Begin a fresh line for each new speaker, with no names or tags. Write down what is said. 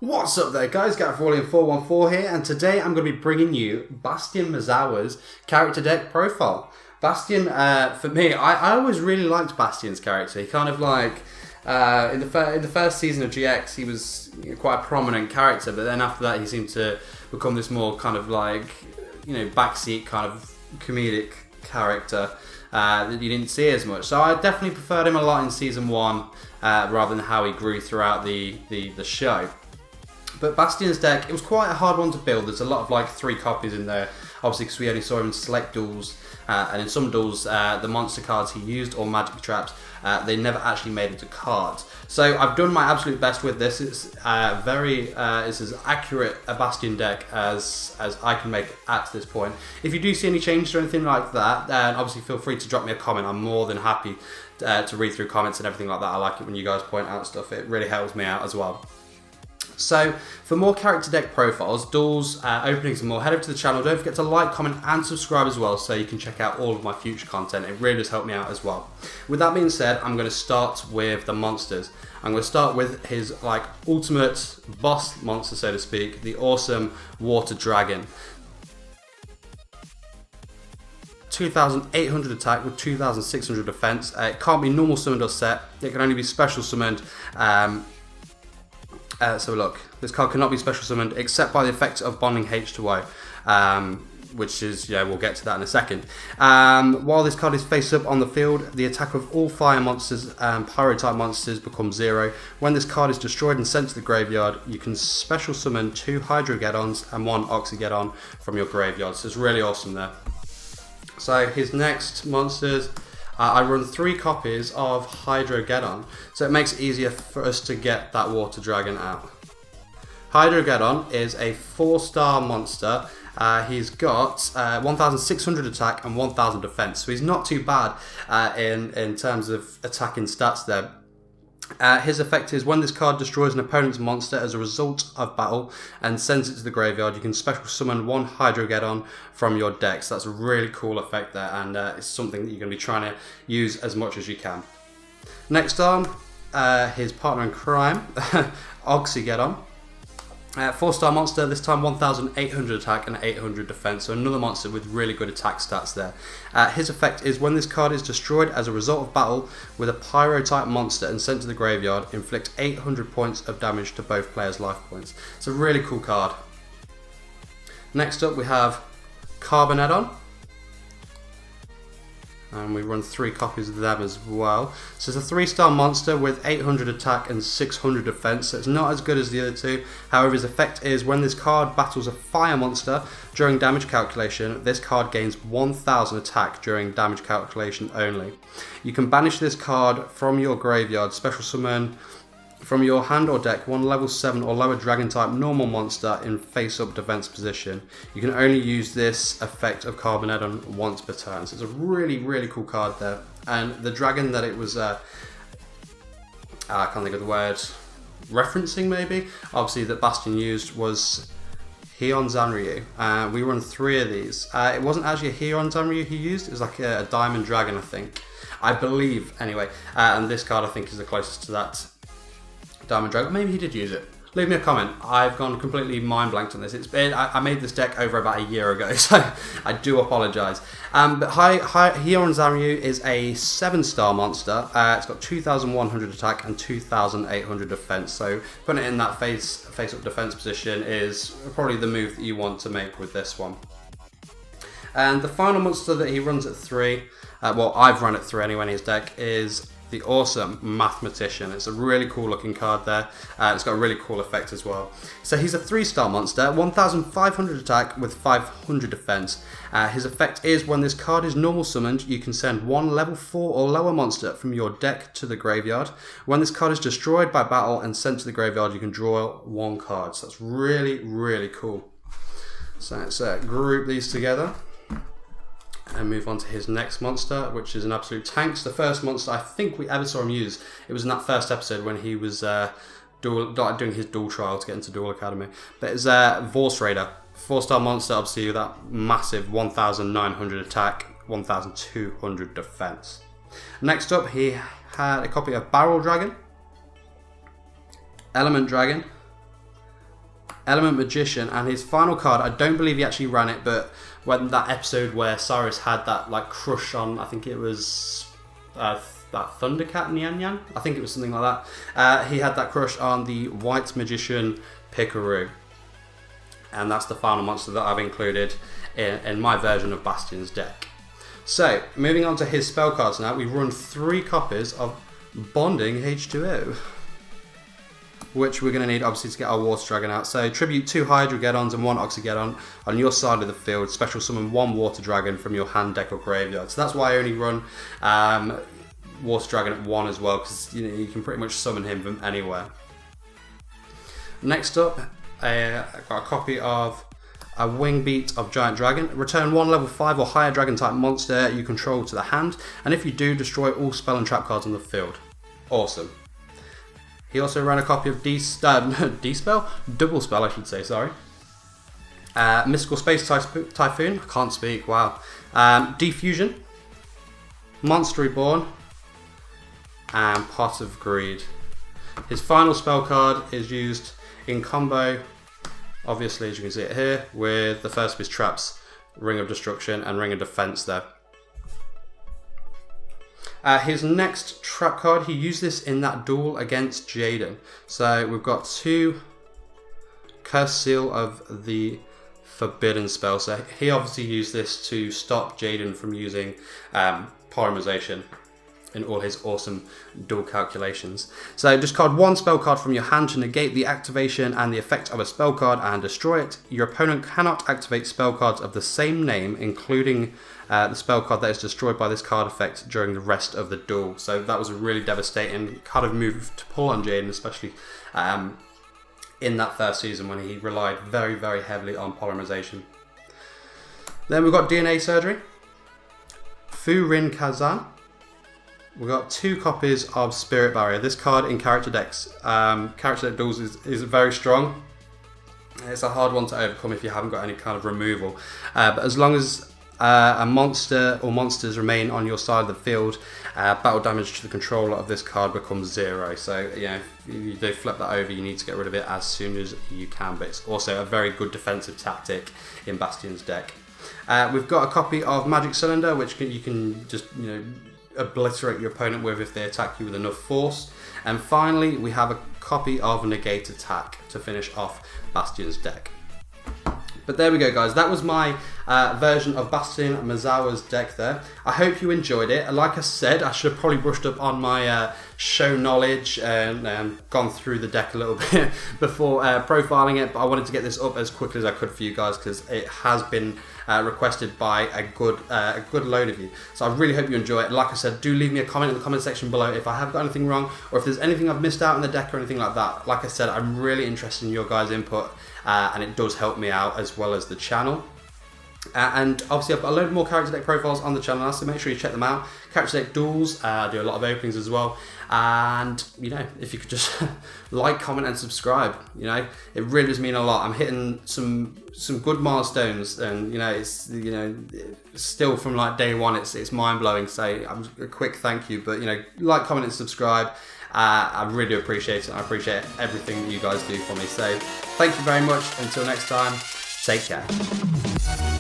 What's up there guys, GarethWilliam414 here, and today I'm going to be bringing you Bastion Misawa's character deck profile. Bastion, for me, I always really liked Bastion's character. He kind of like, in the first season of GX, he was quite a prominent character, but then after that he seemed to become this more kind of like, backseat kind of comedic character that you didn't see as much. So I definitely preferred him a lot in Season 1, rather than how he grew throughout the show. But Bastion's deck, it was quite a hard one to build. There's a lot of like 3 copies in there, obviously because we only saw him in select duels, and in some duels, the monster cards he used or magic traps, they never actually made into cards. So I've done my absolute best with this. It's it's as accurate a Bastion deck as I can make at this point. If you do see any changes or anything like that, then obviously feel free to drop me a comment. I'm more than happy to read through comments and everything like that. I like it when you guys point out stuff. It really helps me out as well. So, for more character deck profiles, duels, openings and more, head over to the channel. Don't forget to like, comment and subscribe as well so you can check out all of my future content. It really does help me out as well. With that being said, I'm going to start with the monsters. I'm going to start with his like ultimate boss monster, so to speak, the awesome Water Dragon. 2,800 attack with 2,600 defense. It can't be normal summoned or set. It can only be special summoned. So look, this card cannot be special summoned except by the effect of bonding H2O, which is, we'll get to that in a second. While this card is face up on the field, the attack of all fire monsters and pyro type monsters becomes 0. When this card is destroyed and sent to the graveyard, you can special summon 2 Hydrogeddons and 1 Oxygeddon from your graveyard. So it's really awesome there. So his next monsters, I run 3 copies of Hydrogeddon, so it makes it easier for us to get that Water Dragon out. Hydrogeddon is a 4-star monster. He's got 1,600 attack and 1,000 defense, so he's not too bad in terms of attacking stats there. His effect is when this card destroys an opponent's monster as a result of battle and sends it to the graveyard, you can special summon 1 Hydrogeddon from your deck. So that's a really cool effect there, and it's something that you're going to be trying to use as much as you can. Next on, his partner in crime, Oxygeddon. 4-star monster, this time 1,800 attack and 800 defense, so another monster with really good attack stats there. His effect is when this card is destroyed as a result of battle with a pyro type monster and sent to the graveyard, inflict 800 points of damage to both players' life points. It's a really cool card. Next up we have Carboneddon, and we run 3 copies of them as well. So it's a 3-star monster with 800 attack and 600 defense, so it's not as good as the other 2. However, his effect is when this card battles a fire monster during damage calculation, this card gains 1,000 attack during damage calculation only. You can banish this card from your graveyard, special summon from your hand or deck 1 level 7 or lower dragon type normal monster in face up defense position. You can only use this effect of Carboneddon once per turn. So it's a really, really cool card there. And the dragon that it was, I can't think of the word, referencing maybe, obviously that Bastion used was Heion Zanryu. We run 3 of these. It wasn't actually a Heion Zanryu he used, it was like a diamond dragon, I believe anyway. And this card I think is the closest to that Diamond Dragon. Maybe he did use it. Leave me a comment. I've gone completely mind blanked on this. I made this deck over about a year ago, so I do apologise. But Heion Zanryu is a 7-star monster. It's got 2,100 attack and 2,800 defense. So putting it in that face up defense position is probably the move that you want to make with this one. And the final monster that he runs at 3, well, I've run at 3 anyway in his deck, is the awesome Mathematician. It's a really cool looking card there. It's got a really cool effect as well. So he's a 3-star monster, 1,500 attack with 500 defense. His effect is when this card is normal summoned, you can send 1 level 4 or lower monster from your deck to the graveyard. When this card is destroyed by battle and sent to the graveyard, you can draw 1 card. So that's really, really cool. So let's group these together and move on to his next monster, which is an absolute tank. It's the first monster I think we ever saw him use. It was in that first episode when he was doing his duel trial to get into Duel Academy. But it's Vorse Raider, 4-star monster, obviously with that massive 1,900 attack, 1,200 defense. Next up, he had a copy of Barrel Dragon, Element Dragon, Element Magician, and his final card, I don't believe he actually ran it, but when that episode where Cyrus had that like crush on, I think it was that Thundercat Nyan Nyan, I think it was something like that. He had that crush on the White Magician Pickaroo, and that's the final monster that I've included in my version of Bastion's deck. So moving on to his spell cards now, we run 3 copies of Bonding H2O, which we're going to need obviously to get our Water Dragon out. So tribute 2 Hydrogeddons and 1 Oxygeddon on your side of the field. Special summon 1 Water Dragon from your hand, deck or graveyard. So that's why I only run Water Dragon at 1 as well, because you can pretty much summon him from anywhere. Next up, I've got a copy of a Wing Beat of Giant Dragon. Return 1 level 5 or higher dragon type monster you control to the hand, and if you do, destroy all spell and trap cards on the field. Awesome. He also ran a copy of D-Spell? Double Spell, I should say, sorry. Mystical Space Typhoon, I can't speak, wow. Defusion, Monster Reborn, and Pot of Greed. His final spell card is used in combo, obviously as you can see it here, with the first of his traps, Ring of Destruction and Ring of Defense there. His next trap card, he used this in that duel against Jaden. So we've got 2 Curse Seal of the Forbidden spell. So he obviously used this to stop Jaden from using Polymerization in all his awesome duel calculations. So discard 1 spell card from your hand to negate the activation and the effect of a spell card and destroy it. Your opponent cannot activate spell cards of the same name, including the spell card that is destroyed by this card effect during the rest of the duel. So that was a really devastating kind of move to pull on Jaden, especially in that first season when he relied very, very heavily on Polymerization. Then we've got DNA Surgery, Furin Kazan. We've got 2 copies of Spirit Barrier. This card in character decks, character deck duels is very strong. It's a hard one to overcome if you haven't got any kind of removal. But as long as a monster or monsters remain on your side of the field, battle damage to the controller of this card becomes 0. So if you do flip that over, you need to get rid of it as soon as you can. But it's also a very good defensive tactic in Bastion's deck. We've got a copy of Magic Cylinder, which you can just obliterate your opponent with if they attack you with enough force. And finally, we have a copy of Negate Attack to finish off Bastion's deck. But there we go, guys. That was my version of Bastion Misawa's deck there. I hope you enjoyed it. Like I said, I should have probably brushed up on my show knowledge and gone through the deck a little bit before profiling it. But I wanted to get this up as quickly as I could for you guys because it has been requested by a good load of you. So I really hope you enjoy it. Like I said, do leave me a comment in the comment section below if I have got anything wrong or if there's anything I've missed out in the deck or anything like that. Like I said, I'm really interested in your guys' input and it does help me out as well as the channel. And obviously I've got a load more character deck profiles on the channel now, so make sure you check them out. Character deck duels, I do a lot of openings as well. And if you could just like, comment and subscribe, it really does mean a lot. I'm hitting some good milestones, and it's still from like day one, it's mind-blowing. So a quick thank you, but like, comment and subscribe. I really do appreciate it. I appreciate everything that you guys do for me. So thank you very much. Until next time, take care.